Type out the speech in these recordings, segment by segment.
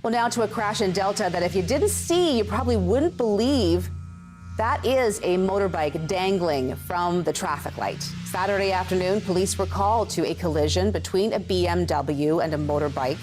Well, now to a crash in Delta that if you didn't see, you probably wouldn't believe. That is a motorbike dangling from the traffic light. Saturday afternoon, police were called to a collision between a BMW and a motorbike.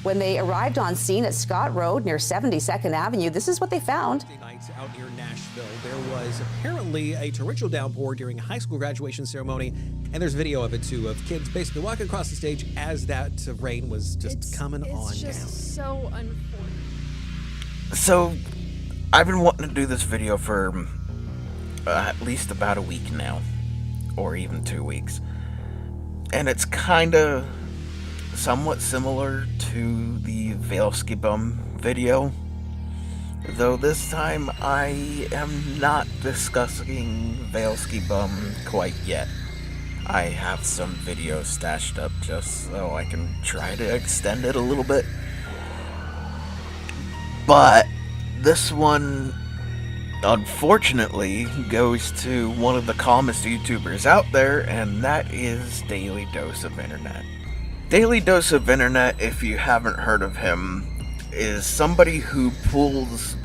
When they arrived on scene at Scott Road near 72nd Avenue, this is what they found. Nights out near Nashville, there was apparently a torrential downpour during a high school graduation ceremony, and there's video of it too, of kids basically walking across the stage as that rain was just coming on down. It's just so unfortunate. So, I've been wanting to do this video for at least about a week now, or even 2 weeks, and it's kind of somewhat similar to the Veilski Bum video, though this time I am not discussing Veilski Bum quite yet. I have some videos stashed up just so I can try to extend it a little bit, but this one unfortunately goes to one of the calmest YouTubers out there, and that is Daily Dose of Internet. Daily Dose of Internet, if you haven't heard of him, is somebody who pulls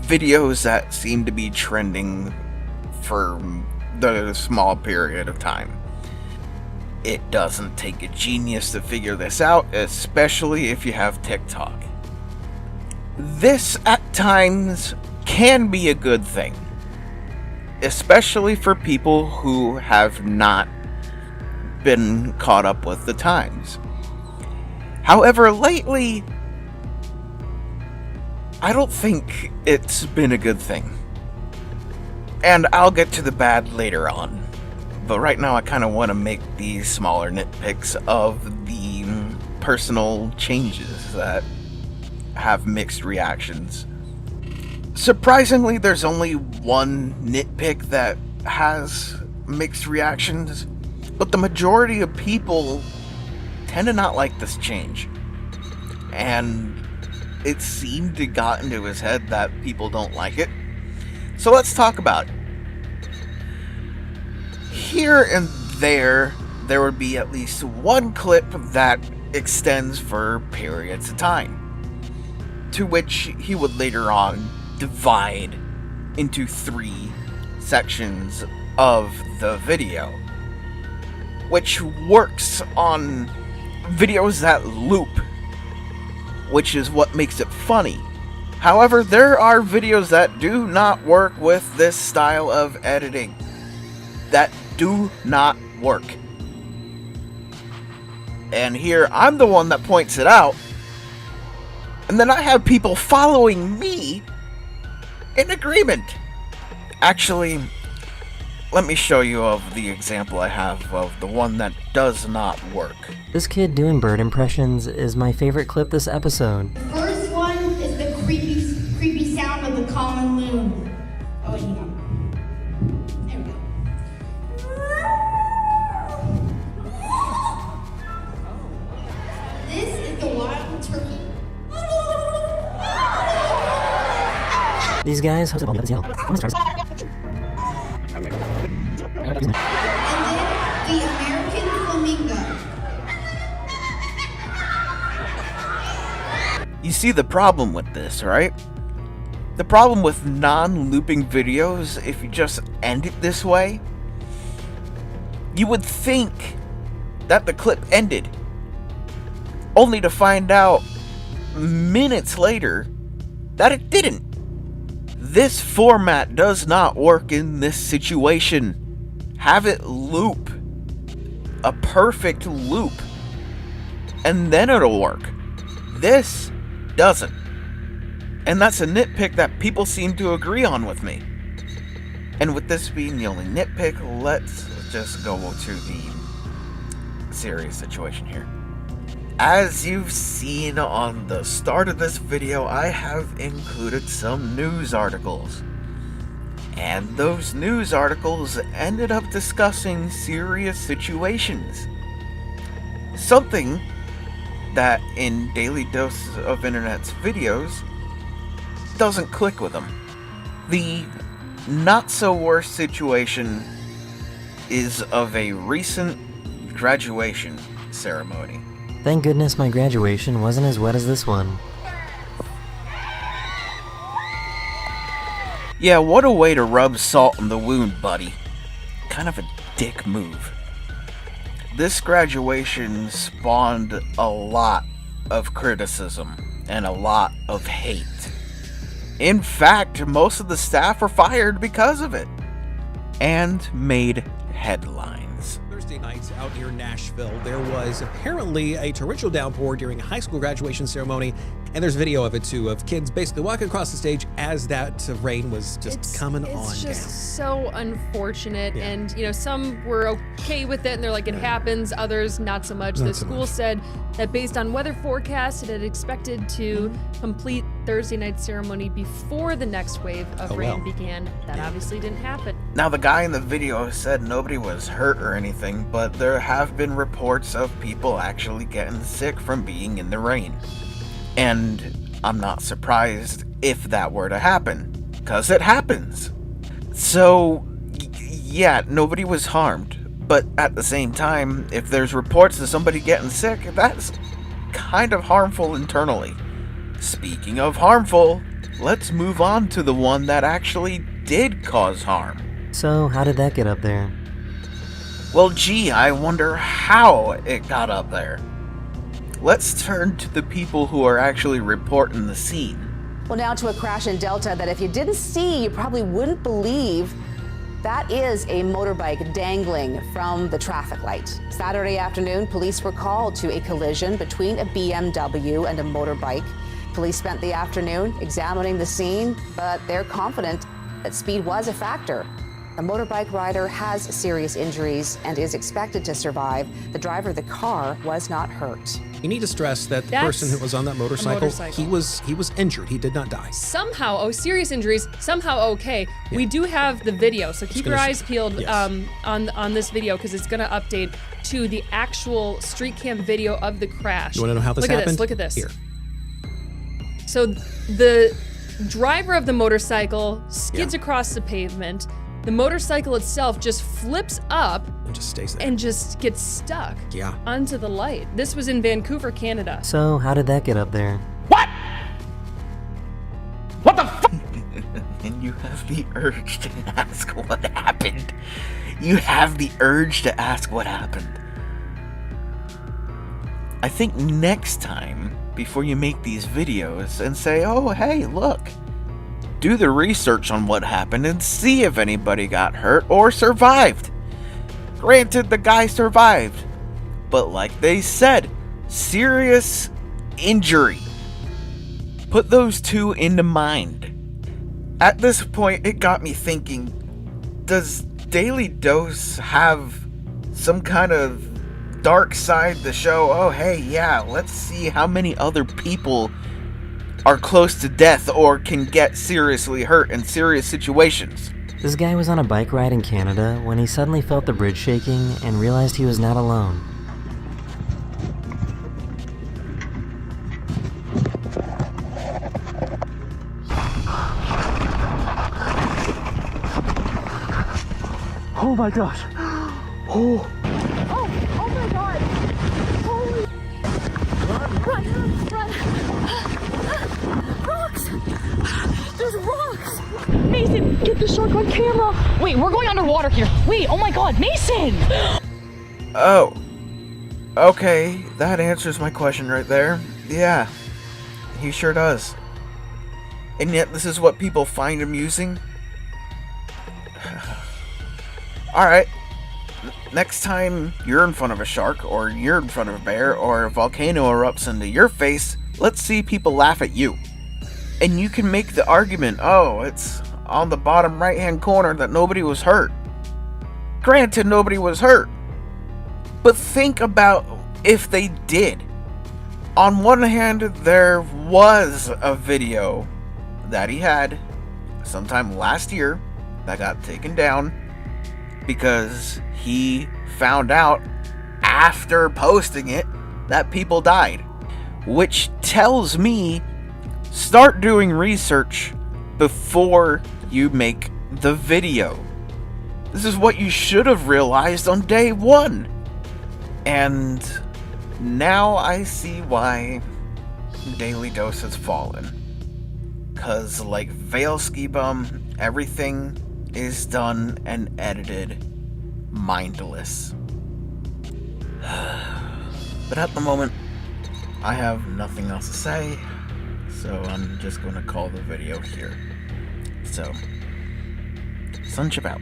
videos that seem to be trending for the small period of time. It doesn't take a genius to figure this out, especially if you have TikTok. This, at times, can be a good thing, especially for people who have not been caught up with the times. However, lately, I don't think it's been a good thing. And I'll get to the bad later on. But right now I kind of want to make these smaller nitpicks of the personal changes that have mixed reactions. Surprisingly, there's only one nitpick that has mixed reactions, but the majority of people tend to not like this change. And it seemed to got into his head that people don't like it. So let's talk about it. Here and there would be at least one clip that extends for periods of time, to which he would later on divide into 3 sections of the video, which works on videos that loop, which is what makes it funny. However, there are videos that do not work with this style of editing. That do not work. And here, I'm the one that points it out, and then I have people following me in agreement. Actually, let me show you of the example I have of the one that does not work. This kid doing bird impressions is my favorite clip this episode. The first one is the creepy sound of the common loon. Oh, yeah. There we go. This is the wild turkey. These guys host a And then the American flamingo. You see the problem with this, right? The problem with non-looping videos, if you just end it this way, you would think that the clip ended, only to find out minutes later that it didn't. This format does not work in this situation. Have it loop. A perfect loop. And then it'll work. This doesn't. And that's a nitpick that people seem to agree on with me. And with this being the only nitpick, let's just go to the serious situation here. As you've seen on the start of this video, I have included some news articles. And those news articles ended up discussing serious situations. Something that in Daily Dose of Internet's videos doesn't click with them. The not so worse situation is of a recent graduation ceremony. Thank goodness my graduation wasn't as wet as this one. Yeah, what a way to rub salt in the wound, buddy. Kind of a dick move. This graduation spawned a lot of criticism and a lot of hate. In fact, most of the staff were fired because of it and made headlines. Thursday night out near Nashville, there was apparently a torrential downpour during a high school graduation ceremony, and there's video of it too, of kids basically walking across the stage as that rain was just coming on down. It's just so unfortunate, Yeah. and some were okay with it, and they're like, it happens. Others not so much. The school said that based on weather forecasts, it had expected to complete Thursday night ceremony before the next wave of rain began. That obviously didn't happen. Now, the guy in the video said nobody was hurt or anything, but there have been reports of people actually getting sick from being in the rain. And I'm not surprised if that were to happen, because it happens. So, yeah, nobody was harmed. But at the same time, if there's reports of somebody getting sick, that's kind of harmful internally. Speaking of harmful, let's move on to the one that actually did cause harm. So, how did that get up there? Well, gee, I wonder how it got up there. Let's turn to the people who are actually reporting the scene. Well, now to a crash in Delta that if you didn't see, you probably wouldn't believe. That is a motorbike dangling from the traffic light. Saturday afternoon, police were called to a collision between a BMW and a motorbike. Police spent the afternoon examining the scene, but they're confident that speed was a factor. The motorbike rider has serious injuries and is expected to survive. The driver of the car was not hurt. You need to stress that the That's person who was on that motorcycle, he was injured. He did not die. Somehow, serious injuries, somehow okay. We do have the video, so keep your eyes peeled on this video, because it's going to update to the actual street cam video of the crash. You want to know how this happened? Look at this. Here. So the driver of the motorcycle skids across the pavement. The motorcycle itself just flips up And just stays there. and just gets stuck onto the light. This was in Vancouver, Canada. So, how did that get up there? And you have the urge to ask what happened. You have the urge to ask what happened. I think next time, before you make these videos and say, oh, hey, look, do the research on what happened and see if anybody got hurt or survived. Granted, the guy survived, but like they said, serious injury. Put those two into mind. At this point, it got me thinking, does Daily Dose have some kind of dark side to show, oh hey, yeah, let's see how many other people are close to death or can get seriously hurt in serious situations? This guy was on a bike ride in Canada when he suddenly felt the bridge shaking and realized he was not alone. Oh my gosh. Oh. Oh my god! Holy... Run! Rocks! There's rocks! Mason, get the shark on camera! Wait, we're going underwater here. Wait, oh my god, Mason! Oh. Okay, that answers my question right there. Yeah, he sure does. And yet this is what people find amusing? Alright, next time you're in front of a shark, or you're in front of a bear, or a volcano erupts into your face, let's see people laugh at you. And you can make the argument, oh, it's on the bottom right hand corner that nobody was hurt. Granted, nobody was hurt. But think about if they did. On one hand, there was a video that he had sometime last year that got taken down because he found out after posting it that people died. Which tells me, start doing research before you make the video. This is what you should have realized on day one. And now I see why Daily Dose has fallen. Cause like Veil Ski Bum, everything is done and edited mindless. But at the moment, I have nothing else to say, so I'm just gonna call the video here. So, Sunship out.